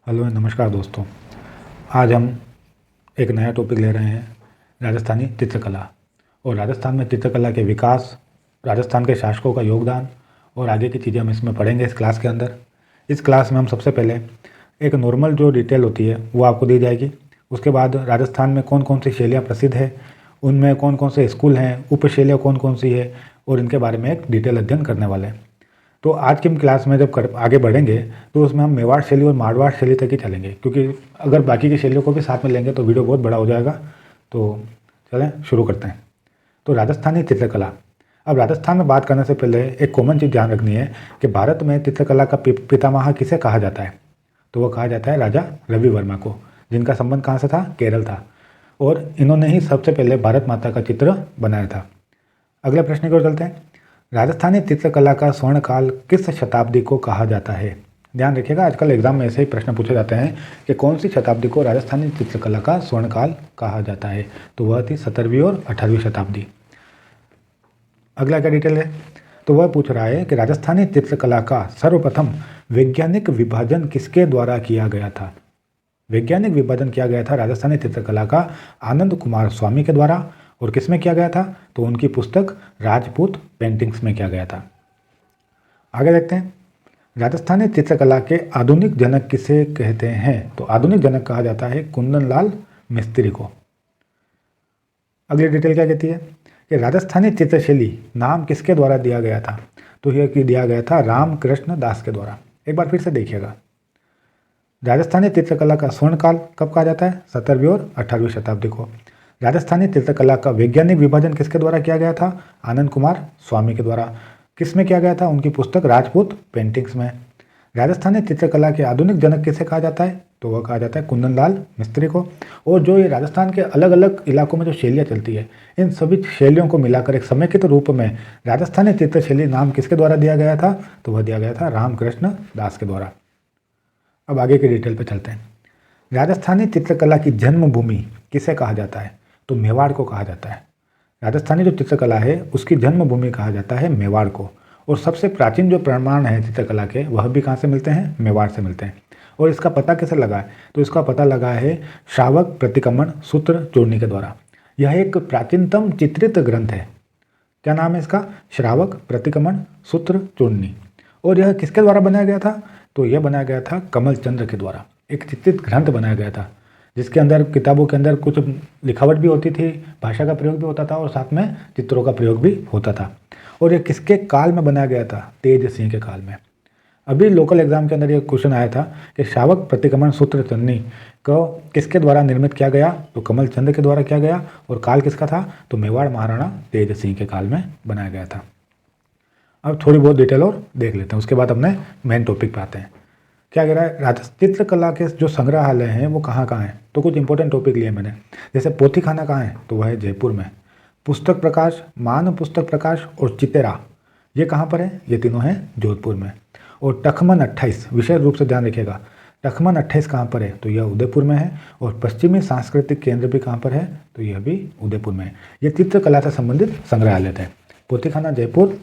Hello नमस्कार दोस्तों। आज हम एक नया टॉपिक ले रहे हैं, राजस्थानी चित्रकला। और राजस्थान में चित्रकला के विकास, राजस्थान के शासकों का योगदान और आगे की चीज़ें हम इसमें पढ़ेंगे इस क्लास के अंदर। इस क्लास में हम सबसे पहले एक नॉर्मल जो डिटेल होती है वो आपको दी जाएगी। उसके बाद राजस्थान में कौन कौन सी शैलियाँ प्रसिद्ध है, उनमें कौन कौन से स्कूल हैं, उपशैलियाँ कौन कौन सी है, और इनके बारे में एक डिटेल अध्ययन करने वाले हैं। तो आज की हम क्लास में जब आगे बढ़ेंगे तो उसमें हम मेवाड़ शैली और मारवाड़ शैली तक ही चलेंगे, क्योंकि अगर बाकी की शैलियों को भी साथ में लेंगे तो वीडियो बहुत बड़ा हो जाएगा। तो चलें शुरू करते हैं। तो राजस्थानी चित्रकला। अब राजस्थान में बात करने से पहले एक कॉमन चीज़ ध्यान रखनी है कि भारत में चित्रकला का पितामह किसे कहा जाता है। तो वो कहा जाता है राजा रवि वर्मा को, जिनका संबंध कहाँ से था? केरल था। और इन्होंने ही सबसे पहले भारत माता का चित्र बनाया था। अगले प्रश्न की ओर चलते हैं। राजस्थानी चित्रकला का स्वर्णकाल किस शताब्दी को कहा जाता है? ध्यान रखिएगा, आजकल एग्जाम में ऐसे ही प्रश्न पूछे जाते हैं कि कौन सी शताब्दी को राजस्थानी चित्रकला का स्वर्णकाल कहा जाता है। तो वह थी 17वीं और 18वीं शताब्दी। अगला क्या डिटेल है? तो वह पूछ रहा है कि राजस्थानी चित्रकला का सर्वप्रथम वैज्ञानिक विभाजन किसके द्वारा किया गया था? वैज्ञानिक विभाजन किया गया था राजस्थानी चित्रकला का आनंद कुमार स्वामी के द्वारा। और किस में किया गया था? तो उनकी पुस्तक राजपूत पेंटिंग्स में किया गया था। आगे देखते हैं। राजस्थानी चित्रकला के आधुनिक जनक किसे कहते हैं? तो आधुनिक जनक कहा जाता है कुंदनलाल मिस्त्री को। अगली डिटेल क्या कहती है कि राजस्थानी चित्रशैली नाम किसके द्वारा दिया गया था? तो यह दिया गया था रामकृष्ण दास के द्वारा। एक बार फिर से देखिएगा, राजस्थानी चित्रकला का स्वर्णकाल कब कहा जाता है? 17वीं और 18वीं शताब्दी को। राजस्थानी चित्रकला का वैज्ञानिक विभाजन किसके द्वारा किया गया था? आनंद कुमार स्वामी के द्वारा। किस में किया गया था? उनकी पुस्तक राजपूत पेंटिंग्स में। राजस्थानी चित्रकला के आधुनिक जनक किसे कहा जाता है? तो वह कहा जाता है कुंदनलाल मिस्त्री को। और जो ये राजस्थान के अलग अलग इलाकों में जो शैलियाँ चलती है, इन सभी शैलियों को मिलाकर एक समेकित रूप में राजस्थानी चित्रशैली नाम किसके द्वारा दिया गया था? तो वह दिया गया था रामकृष्ण दास के द्वारा। अब आगे की डिटेल पे चलते हैं। राजस्थानी चित्रकला की जन्मभूमि किसे कहा जाता है? तो मेवाड़ को कहा जाता है। राजस्थानी जो चित्रकला है उसकी जन्मभूमि कहा जाता है मेवाड़ को। और सबसे प्राचीन जो प्रमाण है चित्रकला के, वह भी कहाँ से मिलते हैं? मेवाड़ से मिलते हैं। और इसका पता कैसे लगा है? तो इसका पता लगा है श्रावक प्रतिक्रमण सूत्र चूर्णी के द्वारा। यह एक प्राचीनतम चित्रित ग्रंथ है। क्या नाम है इसका? श्रावक प्रतिक्रमण सूत्र चूर्णी। और यह किसके द्वारा बनाया गया था? तो यह बनाया गया था कमल चंद्र के द्वारा। एक चित्रित ग्रंथ बनाया गया था जिसके अंदर किताबों के अंदर कुछ लिखावट भी होती थी, भाषा का प्रयोग भी होता था और साथ में चित्रों का प्रयोग भी होता था। और ये किसके काल में बनाया गया था? तेज सिंह के काल में। अभी लोकल एग्जाम के अंदर ये क्वेश्चन आया था कि श्रावक प्रतिक्रमण सूत्र चूर्णी को किसके द्वारा निर्मित किया गया? तो कमल चंद्र के द्वारा किया गया। और काल किसका था? तो मेवाड़ महाराणा तेज सिंह के काल में बनाया गया था। अब थोड़ी बहुत डिटेल और देख लेते हैं, उसके बाद अपने मेन टॉपिक पे आते हैं। क्या कह रहा है? राजस्थान चित्रकला के जो संग्रहालय हैं वो कहाँ कहाँ हैं? तो कुछ इंपॉर्टेंट टॉपिक लिए मैंने। जैसे पोथी खाना कहाँ है? तो वह है जयपुर में। पुस्तक प्रकाश, मान पुस्तक प्रकाश और चितेरा, ये कहाँ पर है? ये तीनों हैं जोधपुर में। और टखमन 28, विशेष रूप से ध्यान रखिएगा, टखमन 28 कहाँ पर है? तो यह उदयपुर में है। और पश्चिमी सांस्कृतिक केंद्र भी कहाँ पर है? तो यह भी उदयपुर में है। ये चित्रकला से संबंधित संग्रहालय थे। पोथी खाना जयपुर,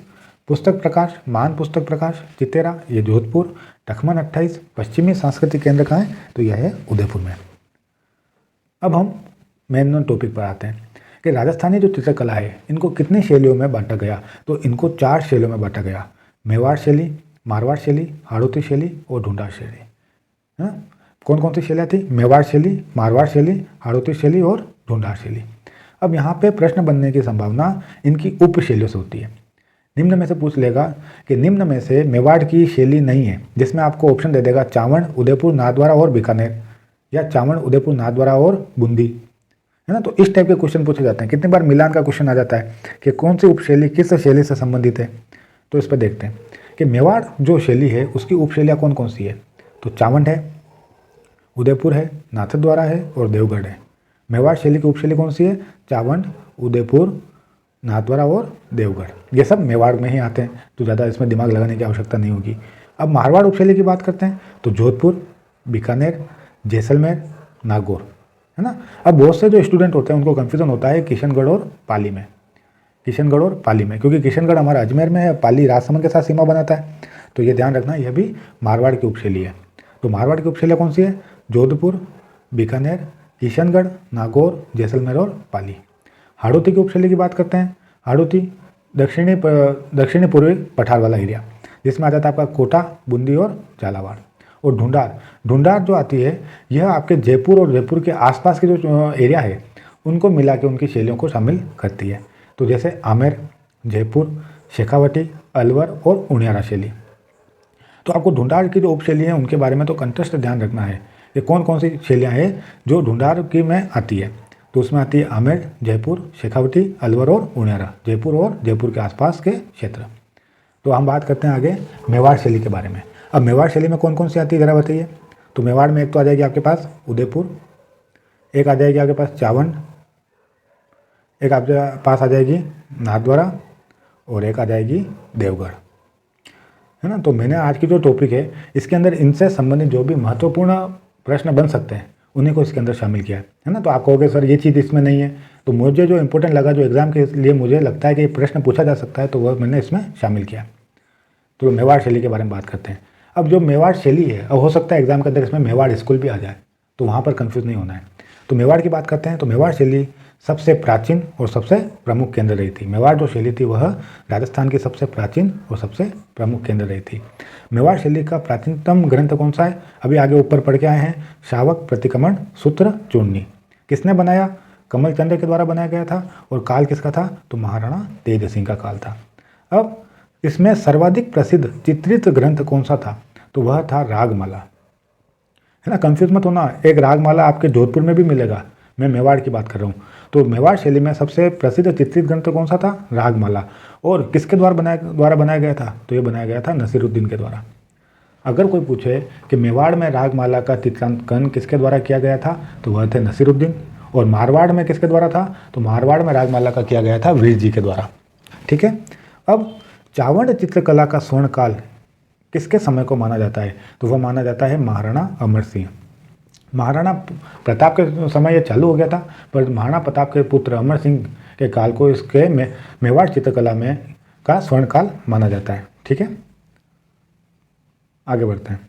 पुस्तक प्रकाश, मान पुस्तक प्रकाश, चितेरा ये जोधपुर, टखमन 28 पश्चिमी सांस्कृतिक केंद्र कहाँ है? तो यह है उदयपुर में। अब हम मेन टॉपिक पर आते हैं कि राजस्थानी जो चित्रकला है इनको कितनी शैलियों में बांटा गया? तो इनको 4 शैलियों में बांटा गया। मेवाड़ शैली, मारवाड़ शैली, हाड़ौती शैली और ढूंढार शैली। हाँ, कौन कौन सी शैलियाँ थी? मेवाड़ शैली, मारवाड़ शैली, हाड़ौती शैली और ढूंढार शैली। अब यहाँ पे प्रश्न बनने की संभावना इनकी उप शैलियों से होती है। निम्न में से पूछ लेगा कि निम्न में से मेवाड़ की शैली नहीं है, जिसमें आपको ऑप्शन दे देगा चावड़, उदयपुर, नाथद्वारा और बीकानेर, या चावड़, उदयपुर, नाथद्वारा और बूंदी, है ना। तो इस टाइप के क्वेश्चन पूछे जाते हैं। कितनी बार मिलान का क्वेश्चन आ जाता है कि कौन सी उपशैली किस शैली से संबंधित है। तो इस पर देखते हैं कि मेवाड़ जो शैली है उसकी उपशैलियाँ कौन कौन सी है। तो चावड़ है, उदयपुर है, नाथद्वारा है और देवगढ़ है। मेवाड़ शैली की उपशैली कौन सी है? चावड़, उदयपुर, नाथद्वारा और देवगढ़, ये सब मेवाड़ में ही आते हैं, तो ज़्यादा इसमें दिमाग लगाने की आवश्यकता नहीं होगी। अब मारवाड़ उपशैली की बात करते हैं तो जोधपुर, बीकानेर, जैसलमेर, नागौर, है ना। अब बहुत से जो स्टूडेंट होते हैं उनको कन्फ्यूजन होता है किशनगढ़ और पाली में, किशनगढ़ और पाली में, क्योंकि किशनगढ़ हमारा अजमेर में है, पाली राजसमंद के साथ सीमा बनाता है। तो ये ध्यान रखना, यह भी मारवाड़ की उपशैली है। तो मारवाड़ की उपशैलियाँ कौन सी है? जोधपुर, बीकानेर, किशनगढ़, नागौर, जैसलमेर और पाली। हाड़ौती की उपशैली की बात करते हैं। हाड़ौती दक्षिणी पूर्वी पठार वाला एरिया, जिसमें आ जाता है आपका कोटा, बूंदी और झालावाड़। और ढूंढार जो आती है, यह आपके जयपुर और जयपुर के आसपास के जो एरिया है उनको मिला के उनकी शैलियों को शामिल करती है। तो जैसे आमेर, जयपुर, शेखावटी, अलवर और उनियारा शैली। तो आपको ढूंढार की जो उपशैली है उनके बारे में तो कंटेस्ट ध्यान रखना है, ये कौन कौन सी शैलियाँ हैं जो ढूंढार की में आती है। तो उसमें आती है आमेर, जयपुर, शेखावटी, अलवर और उनियारा, जयपुर और जयपुर के आसपास के क्षेत्र। तो हम बात करते हैं आगे मेवाड़ शैली के बारे में। अब मेवाड़ शैली में कौन कौन सी आती है ज़रा बताइए। तो मेवाड़ में एक तो आ जाएगी आपके पास उदयपुर, एक आ जाएगी आपके पास चावंड, एक आपके पास आ जाएगी नाथद्वारा और एक आ जाएगी देवगढ़, है ना। तो मैंने आज की जो टॉपिक है इसके अंदर इनसे संबंधित जो भी महत्वपूर्ण प्रश्न बन सकते हैं उन्हीं को इसके अंदर शामिल किया है ना। तो आप कहोगे सर ये चीज़ इसमें नहीं है, तो मुझे जो इंपॉर्टेंट लगा, जो एग्जाम के लिए मुझे लगता है कि ये प्रश्न पूछा जा सकता है, तो वह मैंने इसमें शामिल किया। तो मेवाड़ शैली के बारे में बात करते हैं। अब जो मेवाड़ शैली है, अब हो सकता है एग्जाम के अंदर इसमें मेवाड़ स्कूल भी आ जाए, तो वहाँ पर कंफ्यूज नहीं होना है। तो मेवाड़ की बात करते हैं। तो मेवाड़ शैली सबसे प्राचीन और सबसे प्रमुख केंद्र रही थी। मेवाड़ जो शैली थी वह राजस्थान की सबसे प्राचीन और सबसे प्रमुख केंद्र रही थी। मेवाड़ शैली का प्राचीनतम ग्रंथ कौन सा है? अभी आगे ऊपर पढ़ के आए हैं, शावक प्रतिक्रमण सूत्र चूर्णी। किसने बनाया? कमल चंद्र के द्वारा बनाया गया था। और काल किसका था? तो महाराणा तेज सिंह का काल था। अब इसमें सर्वाधिक प्रसिद्ध चित्रित ग्रंथ कौन सा था? तो वह था रागमाला, है ना। कंफ्यूज मत होना, एक रागमाला आपके जोधपुर में भी मिलेगा, मैं मेवाड़ की बात कर रहा हूँ। तो मेवाड़ शैली में सबसे प्रसिद्ध चित्रित ग्रंथ कौन सा था? रागमाला। और किसके द्वारा बनाया गया था? तो ये बनाया गया था नसीरुद्दीन के द्वारा। अगर कोई पूछे कि मेवाड़ में रागमाला का चित्रांकन किसके द्वारा किया गया था, तो वह थे नसीरुद्दीन। और मारवाड़ में किसके द्वारा था? तो मारवाड़ में रागमाला का किया गया था वीर जी के द्वारा। ठीक है। अब चावंड चित्रकला का स्वर्णकाल किसके समय को माना जाता है? तो वह माना जाता है महाराणा अमर सिंह। महाराणा प्रताप के समय ये चालू हो गया था, पर महाराणा प्रताप के पुत्र अमर सिंह के काल को इसके मेवाड़ चित्रकला में का स्वर्णकाल माना जाता है। ठीक है, आगे बढ़ते हैं।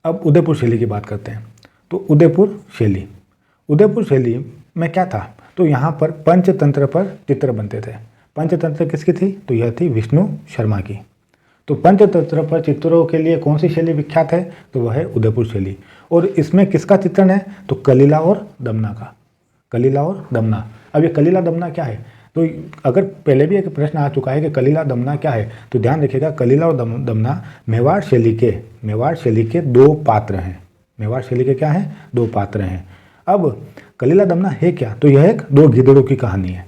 अब उदयपुर शैली की बात करते हैं। तो उदयपुर शैली में क्या था? तो यहाँ पर पंचतंत्र पर चित्र बनते थे। पंचतंत्र किसकी थी? तो यह थी विष्णु शर्मा की। तो पंचतंत्र पर चित्रों के लिए कौन सी शैली विख्यात है? तो वह है उदयपुर शैली। और इसमें किसका चित्रण है? तो कलिला और दमना का। कलिला और दमना। अब ये कलिला दमना क्या है? तो अगर पहले भी एक प्रश्न आ चुका है कि कलिला दमना क्या है, तो ध्यान रखिएगा, कलिला और दमना मेवाड़ शैली के दो पात्र हैं। मेवाड़ शैली के क्या हैं? दो पात्र हैं। अब कलिला दमना है क्या? तो यह एक दो गीदड़ों की कहानी है।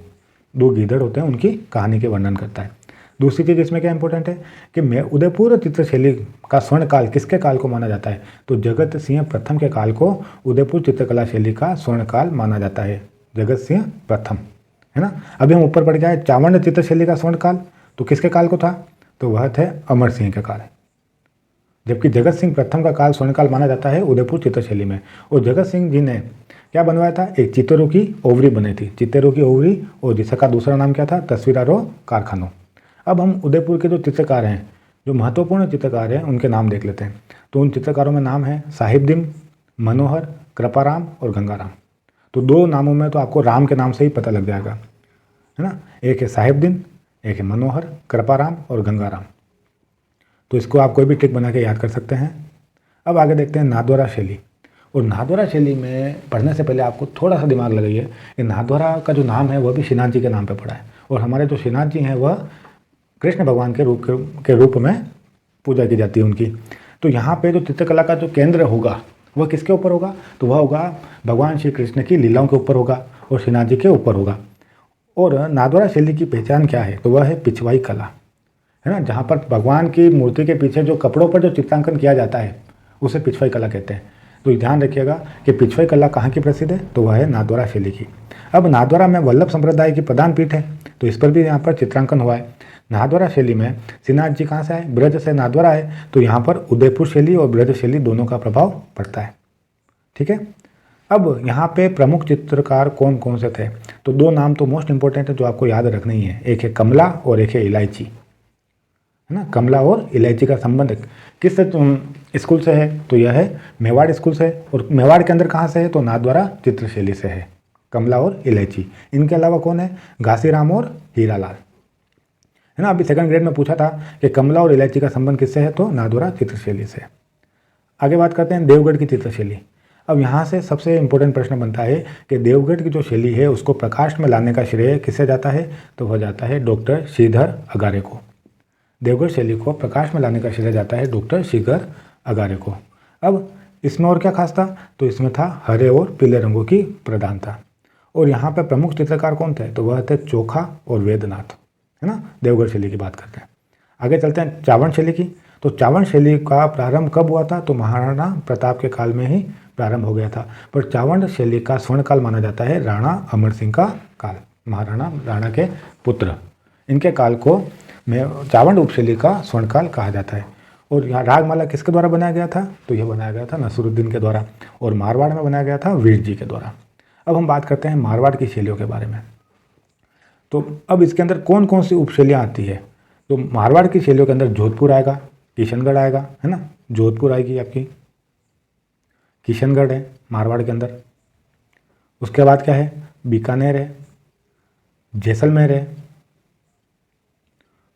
दो गीदड़ होते हैं, उनकी कहानी के वर्णन करता है। दूसरी चीज़ इसमें क्या इंपॉर्टेंट है कि उदयपुर चित्रशैली का स्वर्णकाल किसके काल को माना जाता है? तो जगत सिंह प्रथम के काल को उदयपुर चित्रकला शैली का स्वर्णकाल माना जाता है। जगत सिंह प्रथम, है ना। अभी हम ऊपर पढ़ गए चावंड चित्रशैली का स्वर्णकाल, तो किसके काल को था? तो वह थे अमर सिंह के काल। जबकि जगत सिंह प्रथम का काल स्वर्णकाल माना जाता है उदयपुर चित्रशैली में। और जगत सिंह जी ने क्या बनवाया था? एक चित्तरों की ओवरी बनी थी, चित्तरों की ओवरी, और जिसका दूसरा नाम क्या था? तस्वीरारों कारखानों। अब हम उदयपुर के जो चित्रकार हैं, जो महत्वपूर्ण चित्रकार हैं, उनके नाम देख लेते हैं। तो उन चित्रकारों में नाम है साहिबदीन, मनोहर, कृपाराम और गंगाराम। तो दो नामों में तो आपको राम के नाम से ही पता लग जाएगा, है ना। एक है साहिबदीन, एक है मनोहर, कृपाराम और गंगाराम। तो इसको आप कोई भी ट्रिक बना के याद कर सकते हैं। अब आगे देखते हैं नाथद्वारा शैली। और नाथद्वारा शैली में पढ़ने से पहले आपको थोड़ा सा दिमाग लगाइए कि नाथद्वारा का जो नाम है वह भी श्रीनाथ जी के नाम पे पड़ा है। और हमारे जो श्रीनाथ जी हैं वह कृष्ण भगवान के रूप में पूजा की जाती है उनकी। तो यहाँ पे जो चित्रकला का जो केंद्र होगा वह किसके ऊपर होगा? तो वह होगा भगवान श्री कृष्ण की लीलाओं के ऊपर होगा और श्रीनाथ जी के ऊपर होगा। और नाथद्वारा शैली की पहचान क्या है? तो वह है पिछवाई कला, है ना। जहाँ पर भगवान की मूर्ति के पीछे जो कपड़ों पर जो चित्रांकन किया जाता है उसे पिछवाई कला कहते हैं। तो ध्यान रखिएगा कि पिछवाई कला कहाँ की प्रसिद्ध है? तो वह है नाथद्वारा शैली की। अब नाथद्वारा में वल्लभ संप्रदाय की प्रधान पीठ है, तो इस पर भी यहाँ पर चित्रांकन हुआ है। नाथद्वारा शैली में श्रीनाथ जी कहाँ से आए? ब्रज से नाथद्वारा है, तो यहाँ पर उदयपुर शैली और ब्रज शैली दोनों का प्रभाव पड़ता है। ठीक है। अब यहाँ पे प्रमुख चित्रकार कौन कौन से थे? तो दो नाम तो मोस्ट इंपॉर्टेंट है जो आपको याद रखना ही है। एक है कमला और एक है इलायची, है ना। कमला और इलायची का संबंध किस स्कूल से है, तो यह है मेवाड़ स्कूल से। और मेवाड़ के अंदर कहाँ से है, तो नाथद्वारा चित्रशैली से है कमला और इलायची। इनके अलावा कौन है, घासीराम और हीरालाल, है ना। अभी सेकंड ग्रेड में पूछा था कि कमला और इलायची का संबंध किससे है, तो नाथद्वारा चित्रशैली से। आगे बात करते हैं देवगढ़ की चित्रशैली। अब यहाँ से सबसे इंपॉर्टेंट प्रश्न बनता है कि देवगढ़ की जो शैली है उसको प्रकाश में लाने का श्रेय किससे जाता है, तो वह जाता है डॉक्टर श्रीधर अगारे को। देवगढ़ शैली को प्रकाश में लाने का श्रेय जाता है डॉक्टर श्रीधर अगारे को। अब इसमें और क्या खास था, तो इसमें था हरे और पीले रंगों की प्रधानता। और यहाँ पर प्रमुख चित्रकार कौन थे, तो वह थे चोखा और वेदनाथ, है ना। देवगढ़ शैली की बात करते हैं। आगे चलते हैं चावड़ शैली की। तो चावड़ शैली का प्रारंभ कब हुआ था, तो महाराणा प्रताप के काल में ही प्रारंभ हो गया था। पर चावड़ शैली का स्वर्णकाल माना जाता है राणा अमर सिंह का काल, महाराणा राणा के पुत्र, इनके काल को चावड़ उपशैली का स्वर्णकाल कहा जाता है। और यहाँ रागमाला किसके द्वारा बनाया गया था, तो यह बनाया गया था नसरुद्दीन के द्वारा। और मारवाड़ में बनाया गया था वीर जी के द्वारा। अब हम बात करते हैं मारवाड़ की शैलियों के बारे में। तो अब इसके अंदर कौन कौन सी उपशैलियाँ आती है, तो मारवाड़ की शैलियों के अंदर जोधपुर आएगा, किशनगढ़ आएगा, है ना। जोधपुर आएगी आपकी, किशनगढ़ है मारवाड़ के अंदर। उसके बाद क्या है, बीकानेर है, जैसलमेर है,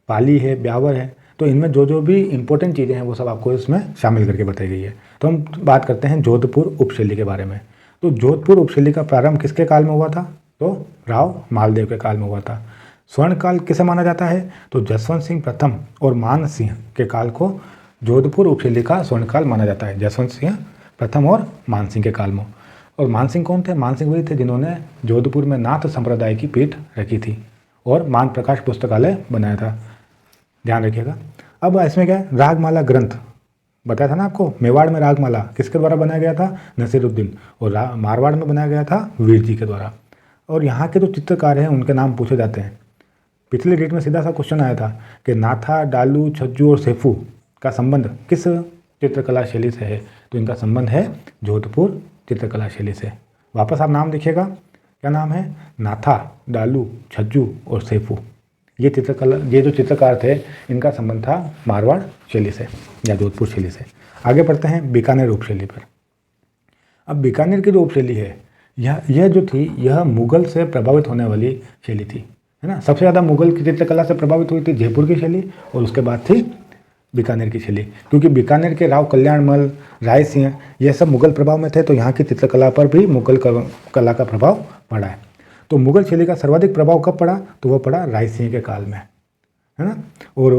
पाली है, ब्यावर है। तो इनमें जो जो भी इंपॉर्टेंट चीज़ें हैं वो सब आपको इसमें शामिल करके बताई गई है। तो हम बात करते हैं जोधपुर उपशैली के बारे में। तो जोधपुर उपशैली का प्रारंभ किसके काल में हुआ था, तो राव मालदेव के काल में हुआ था। स्वर्णकाल किसे माना जाता है, तो जसवंत सिंह प्रथम और मान सिंह के काल को जोधपुर उपशैली का स्वर्णकाल माना जाता है। जसवंत सिंह प्रथम और मान सिंह के काल में। और मान सिंह कौन थे, मान सिंह वही थे जिन्होंने जोधपुर में नाथ संप्रदाय की पीठ रखी थी और मान प्रकाश पुस्तकालय बनाया था, ध्यान रखिएगा। अब इसमें क्या है, रागमाला ग्रंथ बताया था ना आपको, मेवाड़ में रागमाला किसके द्वारा बनाया गया था, नसीरुद्दीन। और मारवाड़ में बनाया गया था वीर जी के द्वारा। और यहाँ के जो चित्रकार हैं उनके नाम पूछे जाते हैं। पिछले डेट में सीधा सा क्वेश्चन आया था कि नाथा, डालू, छज्जू और सेफू का संबंध किस चित्रकला शैली से है, तो इनका संबंध है जोधपुर चित्रकला शैली से। वापस आप नाम देखिएगा, क्या नाम है, नाथा, डालू, छज्जू और सेफू। ये जो चित्रकार थे इनका संबंध था मारवाड़ शैली से या जोधपुर शैली से। आगे बढ़ते हैं बीकानेर उपशैली पर। अब बीकानेर की जो उपशैली है यह जो थी यह मुगल से प्रभावित होने वाली शैली थी, है ना। सबसे ज़्यादा मुगल की चित्रकला से प्रभावित हुई थी जयपुर की शैली और उसके बाद थी बीकानेर की शैली, क्योंकि बीकानेर के राव कल्याणमल, राय सिंह ये सब मुगल प्रभाव में थे। तो यहाँ की चित्रकला पर भी मुगल कला का प्रभाव पड़ा है। तो मुगल शैली का सर्वाधिक प्रभाव कब पड़ा, तो वह पड़ा राय सिंह के काल में, है ना। और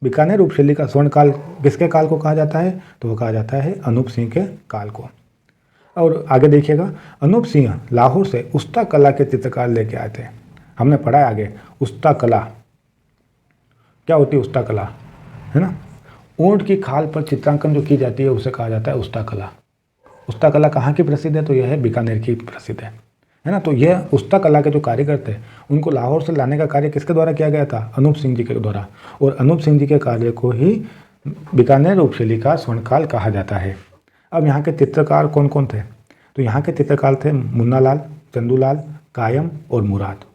बीकानेर उपशैली का स्वर्णकाल किसके काल को कहा जाता है, तो वह कहा जाता है अनूप सिंह के काल को। और आगे देखिएगा, अनूप सिंह लाहौर से उस्ता कला के चित्रकार लेके आए थे। हमने पढ़ा है आगे उस्ता कला क्या होती है, उस्ता कला, है ना। ऊंट की खाल पर चित्रांकन जो की जाती है उसे कहा जाता है उस्ता कला। उस्ता कला कहाँ की प्रसिद्ध है, तो यह है बीकानेर की प्रसिद्ध है ना। तो यह उस्ता कला के जो कारीगर थे उनको लाहौर से लाने का कार्य किसके द्वारा किया गया था, अनूप सिंह जी के द्वारा। और अनूप सिंह जी के कार्य को ही बीकानेर उपशैली का स्वर्णकाल कहा जाता है। अब यहाँ के चित्रकार कौन कौन थे, तो यहाँ के चित्रकार थे मुन्नालाल, चंदूलाल, कायम और मुराद।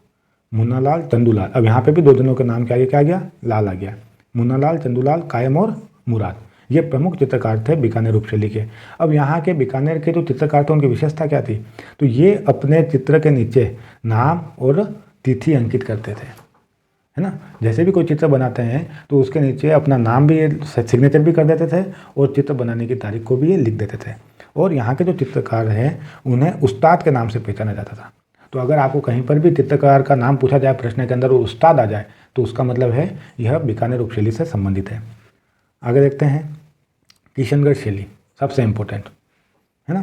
मुन्नालाल, चंदूलाल, अब यहाँ पे भी दो जनों के नाम के आगे क्या आ गया, लाल आ गया। मुन्नालाल, चंदूलाल, कायम और मुराद ये प्रमुख चित्रकार थे बीकानेर उपशैली के। अब यहाँ के बीकानेर के जो चित्रकार थे उनकी विशेषता क्या थी, तो ये अपने चित्र के नीचे नाम और तिथि अंकित करते थे, है ना। जैसे भी कोई चित्र बनाते हैं तो उसके नीचे अपना नाम भी सिग्नेचर भी कर देते थे और चित्र बनाने की तारीख को भी ये लिख देते थे। और यहाँ के जो चित्रकार हैं उन्हें उस्ताद के नाम से पहचाना जाता था। तो अगर आपको कहीं पर भी चित्रकार का नाम पूछा जाए प्रश्न के अंदर और उस्ताद आ जाए तो उसका मतलब है यह बीकानेर उपशैली से संबंधित है। आगे देखते हैं किशनगढ़ शैली, सबसे इम्पोर्टेंट, है ना।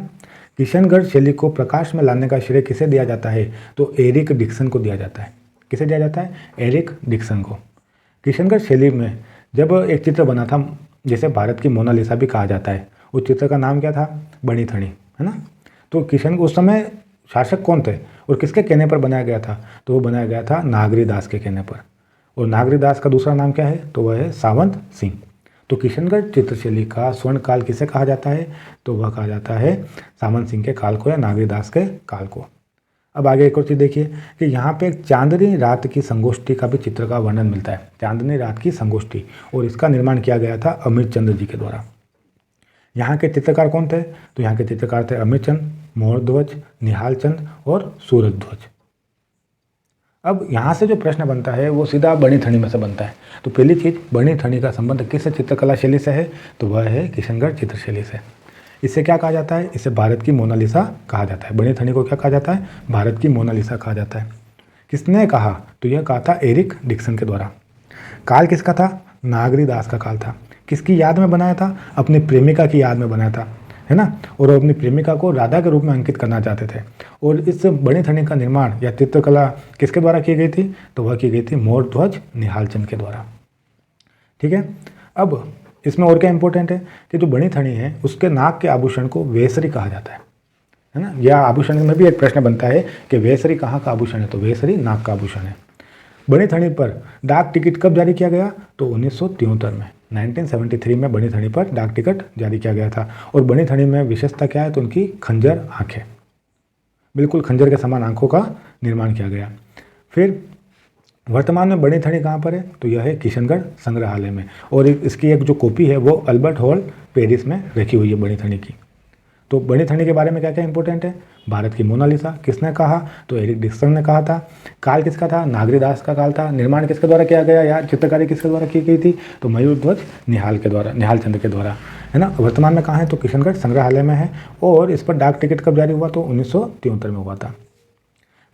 किशनगढ़ शैली को प्रकाश में लाने का श्रेय किसे दिया जाता है, तो एरिक डिक्सन को दिया जाता है। किसे दिया जाता है, एरिक डिक्सन को। किशनगढ़ शैली में जब एक चित्र बना था जिसे भारत की मोनालिसा भी कहा जाता है, उस चित्र का नाम क्या था, बनी थणी, है ना। तो उस समय शासक कौन थे और किसके कहने पर बनाया गया था, तो वो बनाया गया था नागरी दास के कहने पर। और नागरी दास का दूसरा नाम क्या है, तो वह है सावंत सिंह। तो किशनगढ़ चित्रशैली का स्वर्णकाल किसे कहा जाता है, तो वह कहा जाता है सावंत सिंह के काल को या नागरी दास के काल को। अब आगे एक और चीज़ देखिए कि यहाँ पे एक चांदनी रात की संगोष्ठी का भी चित्र का वर्णन मिलता है। चांदनी रात की संगोष्ठी, और इसका निर्माण किया गया था अमित चंद्र जी के द्वारा। यहाँ के चित्रकार कौन थे? तो यहाँ के चित्रकार थे अमित चंद, मोरध्वज, निहाल चंद और सूरज ध्वज। अब यहाँ से जो प्रश्न बनता है वो सीधा बनी थनी में से बनता है। तो पहली चीज़, बनी थनी का संबंध किस चित्रकला शैली से है? तो वह है किशनगढ़ चित्रशैली से। इसे क्या कहा जाता है? इसे भारत की मोनालिसा कहा जाता है। बनी थनी को क्या कहा जाता है? भारत की मोनालिसा कहा जाता है। किसने कहा? तो यह कहा था एरिक डिक्सन के द्वारा। काल किसका था? नागरी दास का काल था। किसकी याद में बनाया था? अपनी प्रेमिका की याद में बनाया था, है ना। और वो अपनी प्रेमिका को राधा के रूप में अंकित करना चाहते थे। और इस बनी थनी का निर्माण या चित्रकला किसके द्वारा की गई थी? तो वह की गई थी मोरध्वज निहाल चंद के द्वारा। ठीक है। अब इसमें और क्या इंपॉर्टेंट है कि जो बनी थनी है उसके नाक के आभूषण को वेसरी कहा जाता है ना। यह आभूषण में भी एक प्रश्न बनता है कि वेसरी कहाँ का आभूषण है? तो वेसरी नाक का आभूषण है। बनी थनी पर डाक टिकट कब जारी किया गया? तो 1973 में, 1973 में बनी थनी पर डाक टिकट जारी किया गया था। और बनी थनी में विशेषता क्या है? तो उनकी खंजर आंखें, बिल्कुल खंजर के समान आंखों का निर्माण किया गया। फिर वर्तमान में बनी थनी कहाँ पर है? तो यह है किशनगढ़ संग्रहालय में। और इसकी एक जो कॉपी है वो अल्बर्ट हॉल पेरिस में रखी हुई है बनी थनी की। तो बनी थनी के बारे में क्या क्या इंपॉर्टेंट है? भारत की मोनालिसा किसने कहा? तो एरिक डिक्सन ने कहा था। काल किसका था? नागरी दास का काल था। निर्माण किसके द्वारा किया गया या चित्रकारी किसके द्वारा की गई थी? तो मयूरध्वज निहाल के द्वारा, निहाल चंद्र के द्वारा, है ना। वर्तमान में कहाँ है? तो किशनगढ़ संग्रहालय में है। और इस पर डाक टिकट कब जारी हुआ? तो 1973 में हुआ था।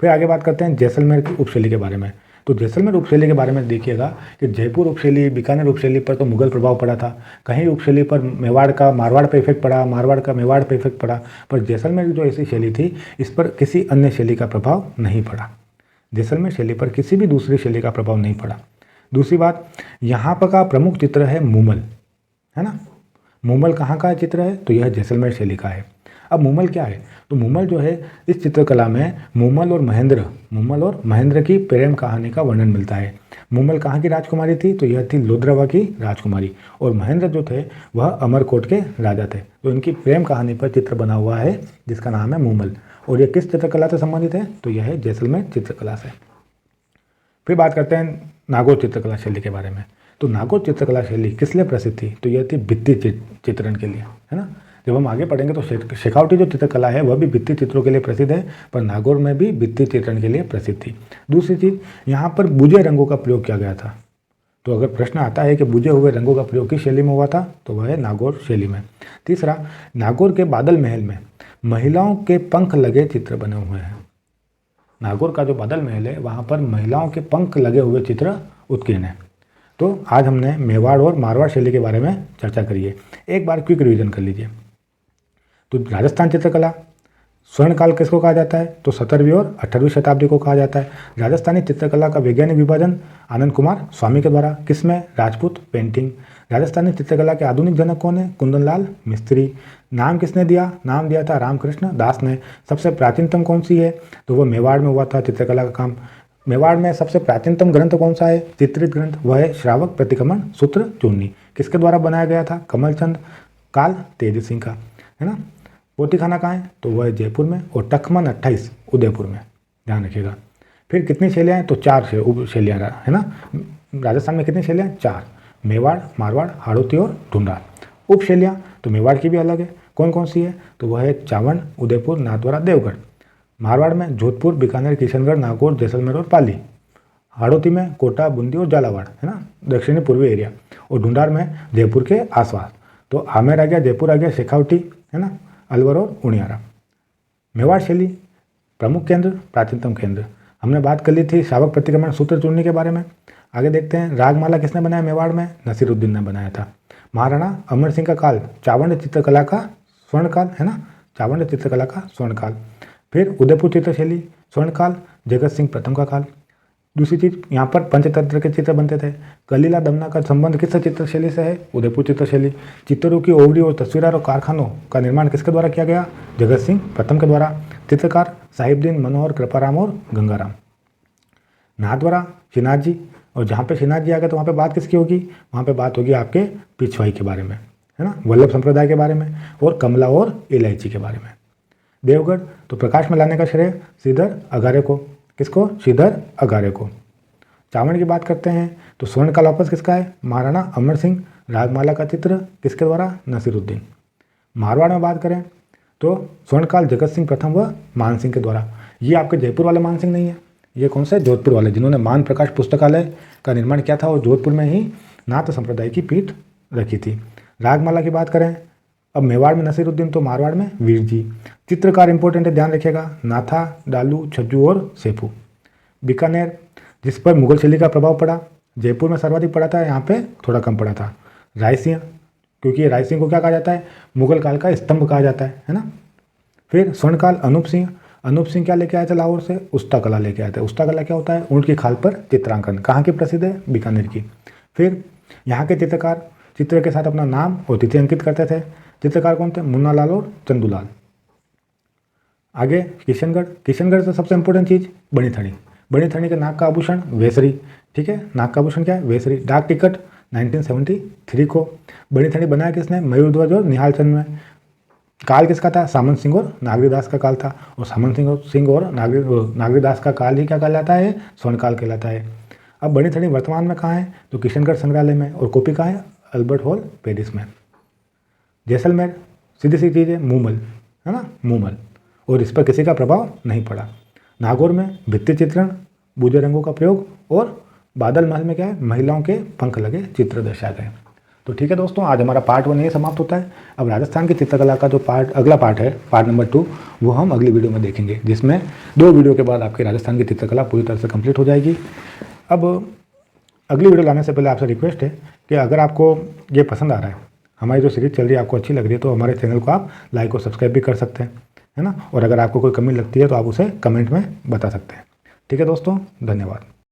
फिर आगे बात करते हैं जैसलमेर की उपशैली के बारे में। तो जैसलमेर उपशैली के बारे में देखिएगा कि जयपुर उपशैली, बीकानेर उपशैली पर तो मुगल प्रभाव पड़ा था। कहीं उपशैली पर मेवाड़ का मारवाड़ पर इफेक्ट पड़ा, मारवाड़ का मेवाड़ पर इफेक्ट पड़ा। पर जैसलमेर जो ऐसी शैली थी इस पर किसी अन्य शैली का प्रभाव नहीं पड़ा। जैसलमेर शैली पर किसी भी दूसरी शैली का प्रभाव नहीं पड़ा। दूसरी बात, यहाँ पर का प्रमुख चित्र है मूमल, है ना। मूमल कहाँ का चित्र है? तो यह जैसलमेर शैली का है। अब मूमल क्या है? तो मूमल जो है इस चित्रकला में मूमल और महेंद्र की प्रेम कहानी का वर्णन मिलता है। मूमल कहाँ की राजकुमारी थी? तो यह थी लोद्रवा की राजकुमारी। और महेंद्र जो थे वह अमरकोट के राजा थे। तो इनकी प्रेम कहानी पर चित्र बना हुआ है जिसका नाम है मूमल। और यह किस चित्रकला से संबंधित है? तो यह है जैसलमेर चित्रकला से। फिर बात करते हैं नागौर चित्रकला शैली के बारे में। तो नागौर चित्रकला शैली किस लिए प्रसिद्ध थी? तो यह थी भित्ति चित्रण के लिए, है ना। जब हम आगे पढ़ेंगे तो शेखावटी जो चित्रकला है वह भी भित्ति चित्रों के लिए प्रसिद्ध है, पर नागौर में भी भित्ति चित्रण के लिए प्रसिद्ध थी। दूसरी चीज़, यहाँ पर बुझे रंगों का प्रयोग किया गया था। तो अगर प्रश्न आता है कि बुझे हुए रंगों का प्रयोग किस शैली में हुआ था? तो वह है नागौर शैली में। तीसरा, नागौर के बादल महल में महिलाओं के पंख लगे चित्र बने हुए हैं। नागौर का जो बादल महल है वहाँ पर महिलाओं के पंख लगे हुए चित्र उत्कीर्ण है। तो आज हमने मेवाड़ और मारवाड़ शैली के बारे में चर्चा करी है। एक बार क्विक रिवीजन कर लीजिए। तो राजस्थान चित्रकला स्वर्णकाल किसको कहा जाता है? तो 17वीं और 18वीं शताब्दी को कहा जाता है। राजस्थानी चित्रकला का वैज्ञानिक विभाजन आनंद कुमार स्वामी के द्वारा। किसमें? राजपूत पेंटिंग। राजस्थानी चित्रकला के आधुनिक जनक कौन है? कुंदनलाल मिस्त्री। नाम किसने दिया? नाम दिया था रामकृष्ण दास ने। सबसे प्राचीनतम कौन सी है? तो वह मेवाड़ में हुआ था चित्रकला का काम। मेवाड़ में सबसे प्राचीनतम ग्रंथ कौन सा है? चित्रित ग्रंथ, वह है श्रावक प्रतिक्रमण सूत्र चूर्णी। किसके द्वारा बनाया गया था? कमलचंद काल तेज सिंह का, है ना। पोतीखाना कहाँ है? तो वह है जयपुर में। और टखमन 28 उदयपुर में, ध्यान रखिएगा। फिर कितनी शैलियाँ हैं? तो 4 उप शैलियाँ, है ना। राजस्थान में कितनी शैलियाँ? 4, मेवाड़, मारवाड़, हाड़ौती और ढूंढार। उप शैलियाँ तो मेवाड़ की भी अलग है। कौन कौन सी है? तो वह है चावंड, उदयपुर, नाथद्वारा, देवगढ़। मारवाड़ में जोधपुर, बीकानेर, किशनगढ़, नागौर, जैसलमेर और पाली। हाड़ौती में कोटा, बूंदी और झालावाड़, है ना, दक्षिणी पूर्वी एरिया। और ढूंढार में जयपुर के आसपास। तो आमेर आ गया, जयपुर आ गया, शेखावटी, है ना, अलवर और उनियारा। मेवाड़ शैली प्रमुख केंद्र, प्राचीनतम केंद्र। हमने बात कर ली थी श्रावक प्रतिक्रमण सूत्र चूर्णी के बारे में। आगे देखते हैं, रागमाला किसने बनाया मेवाड़ में? नसीरुद्दीन ने बनाया था। महाराणा अमर सिंह का काल चावंड चित्रकला का स्वर्णकाल, है ना, चावंड चित्रकला का स्वर्णकाल। फिर उदयपुर चित्रशैली स्वर्णकाल, जगत सिंह प्रथम का काल। दूसरी चीज़, यहाँ पर पंचतंत्र के चित्र बनते थे। कलीला दमना का संबंध किस चित्रशैली से है? उदयपुर चित्रशैली। चित्रों की ओवरी और तस्वीरों और कारखानों का निर्माण किसके द्वारा किया गया? जगत सिंह प्रथम के द्वारा। चित्रकार साहिबदीन, मनोहर, कृपाराम और गंगाराम। नाथद्वारा श्रीनाथ जी। और जहाँ पे श्रीनाथ जी आ गए तो वहाँ पे बात किसकी होगी? वहाँ पे बात होगी आपके पिछवाई के बारे में, है ना, वल्लभ संप्रदाय के बारे में, और कमला और इलायची के बारे में। देवगढ़ तो प्रकाश में लाने का श्रेय श्रीधर अगारे को। किसको? श्रीधर अगारे को। चावड़ की बात करते हैं तो स्वर्णकाल वापस किसका है? महाराणा अमर सिंह। रागमाला का चित्र किसके द्वारा? नसीरुद्दीन। मारवाड़ में बात करें तो स्वर्णकाल जगत सिंह प्रथम व मान सिंह के द्वारा। ये आपके जयपुर वाले मान सिंह नहीं है, ये कौन से? जोधपुर वाले, जिन्होंने मान प्रकाश पुस्तकालय का निर्माण किया था और जोधपुर में ही नाथ संप्रदाय की पीठ रखी थी। रागमाला की बात करें, अब मेवाड़ में नसीरुद्दीन तो मारवाड़ में वीर जी। चित्रकार इंपॉर्टेंट है, ध्यान रखिएगा, नाथा, डालू, छज्जू और सेफू। बीकानेर जिस पर मुगल शैली का प्रभाव पड़ा, जयपुर में सर्वाधिक पड़ा था, यहाँ पे थोड़ा कम पड़ा था। रायसिंह, क्योंकि रायसिंह को क्या कहा जाता है? मुगल काल का स्तंभ कहा जाता है ना। फिर स्वर्णकाल अनूप सिंह। अनूप सिंह क्या लेके आए थे लाहौर से? उस्ता कला लेके आए थे। उस्ता कला क्या होता है? ऊँट की खाल पर चित्रांकन। कहाँ की प्रसिद्ध है? बीकानेर की। फिर यहाँ के चित्रकार चित्र के साथ अपना नाम और तिथि अंकित करते थे। चित्रकार कौन थे? मुन्ना लाल और चंदूलाल। आगे किशनगढ़। किशनगढ़ से सबसे इंपॉर्टेंट चीज़ बड़ी थड़ी। बड़ी थड़ी के नाक का आभूषण वेसरी। ठीक है, नाक का आभूषण क्या है? वेसरी। डाक टिकट 1973 को। बड़ी थड़ी बनाया किसने? मयूरध्वज और निहाल चंद ने। काल किसका था? सामंत सिंह और नागरीदास का काल था। और सामंत सिंह और नागरीदास का काल ही क्या कहलाता है? स्वर्णकाल कहलाता है। अब बड़ी थड़ी वर्तमान में कहाँ है? तो किशनगढ़ संग्रहालय में। और कॉपी कहाँ है? अल्बर्ट हॉल पेरिस में। जैसलमेर सीधी सी चीज़ है, मूमल है ना, मूमल, और इस पर किसी का प्रभाव नहीं पड़ा। नागौर में भित्ति चित्रण, बूझे रंगों का प्रयोग, और बादल महल में क्या है? महिलाओं के पंख लगे चित्र दर्शाए गए। तो ठीक है दोस्तों, आज हमारा पार्ट 1 ये समाप्त होता है। अब राजस्थान की चित्रकला का जो अगला पार्ट है, पार्ट नंबर 2, वो हम अगली वीडियो में देखेंगे, जिसमें 2 वीडियो के बाद आपकी राजस्थान की चित्रकला पूरी तरह से कंप्लीट हो जाएगी। अब अगली वीडियो लाने से पहले आपसे रिक्वेस्ट है कि अगर आपको ये पसंद आ रहा है, हमारी जो सीरीज चल रही है आपको अच्छी लग रही है, तो हमारे चैनल को आप लाइक और सब्सक्राइब भी कर सकते हैं, है ना। और अगर आपको कोई कमी लगती है तो आप उसे कमेंट में बता सकते हैं। ठीक है दोस्तों, धन्यवाद।